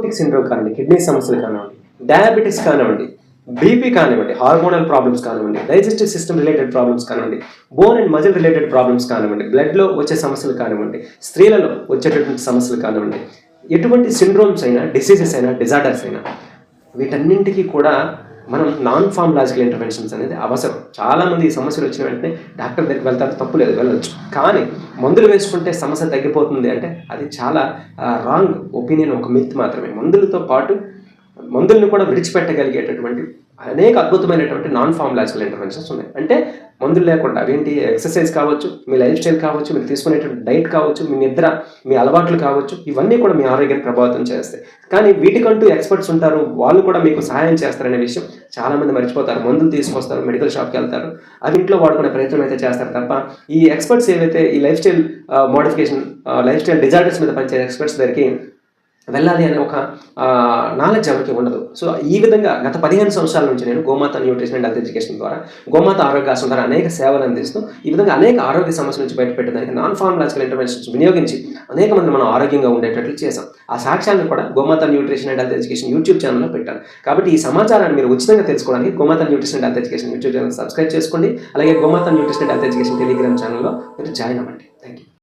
నిఫ్రోటిక్ syndrome కానివ్వండి, kidney సమస్యలు కానివ్వండి, డయాబెటీస్ కానివ్వండి, బీపీ కానివ్వండి, హార్మోనల్ ప్రాబ్లమ్స్ కానివ్వండి, డైజెస్టివ్ సిస్టమ్ రిలేటెడ్ ప్రాబ్లమ్స్ కానివ్వండి, bone and muscle related problems కానివ్వండి, బ్లడ్లో వచ్చే సమస్యలు కానివ్వండి, స్త్రీలలో వచ్చేటటువంటి సమస్యలు కానివ్వండి, ఎటువంటి సిండ్రోమ్స్ అయినా, డిసీజెస్ అయినా, డిజార్డర్స్ అయినా వీటన్నింటికి కూడా మనం నాన్ ఫార్మలాజికల్ ఇంటర్వెన్షన్స్ అనేది అవసరం. చాలామంది ఈ సమస్యలు వచ్చిన వెంటనే డాక్టర్ దగ్గరికి వెళ్తారు, తప్పు లేదు, వెళ్ళొచ్చు. కానీ మందులు వేసుకుంటే సమస్య తగ్గిపోతుంది అంటే అది చాలా రాంగ్ ఒపీనియన్, ఒక మిత్ మాత్రమే. మందులతో పాటు మందులను కూడా విడిచిపెట్టగలిగేటటువంటి అనేక అద్భుతమైనటువంటి నాన్ ఫార్మలాజికల్ ఇంటర్వెన్షన్స్ ఉన్నాయి. అంటే మందులు లేకుండా అవేంటి, ఎక్సర్సైజ్ కావచ్చు, మీ లైఫ్ స్టైల్ కావచ్చు, మీరు తీసుకునేటువంటి డైట్ కావచ్చు, మీ నిద్ర, మీ అలవాట్లు కావచ్చు, ఇవన్నీ కూడా మీ ఆరోగ్యాన్ని ప్రభావితం చేస్తాయి. కానీ వీటికంటూ ఎక్స్పర్ట్స్ ఉంటారు, వాళ్ళు కూడా మీకు సహాయం చేస్తారనే విషయం చాలామంది మర్చిపోతారు. మందులు తీసుకొస్తారు, మెడికల్ షాప్కి వెళ్తారు, అవి ఇంట్లో వాడుకునే ప్రయత్నం అయితే చేస్తారు తప్ప ఈ ఎక్స్పర్ట్స్ ఏవైతే ఈ life style modification, life style disorders మీద పనిచేసే ఎక్స్పర్ట్స్ దగ్గరికి వెళ్ళాలి అనే ఒక నాలెడ్జ్ ఎవరికి ఉండదు. సో ఈ విధంగా గత 15 సంవత్సరాల నుంచి నేను గోమాత న్యూట్రిషన్ అండ్ హెల్త్ ఎడ్యుకేషన్ ద్వారా, గోమాత ఆరోగ్యాసం ద్వారా అనేక సేవలు అందిస్తూ ఈ విధంగా అనేక ఆరోగ్య సమస్యల నుంచి బయటపెట్టడానికి నాన్ ఫార్మలాజికల్ ఇంటర్వెన్షన్స్ వినియోగించి అనేక మంది మనం ఆరోగ్యంగా ఉండేటట్లు చేశాం. ఆ సాక్ష్యాలను కూడా గోమాత nutrition and health education YouTube ఛానల్లో పెట్టాను. కాబట్టి ఈ సమాచారాన్ని మీరు ఉచితంగా తెలుసుకోవడానికి గోమాత nutrition and health education YouTube channel subscribe చేసుకోండి. అలాగే గోమాత nutrition and health education Telegram ఛానల్లో మీరు జాయిన్ అవ్వండి.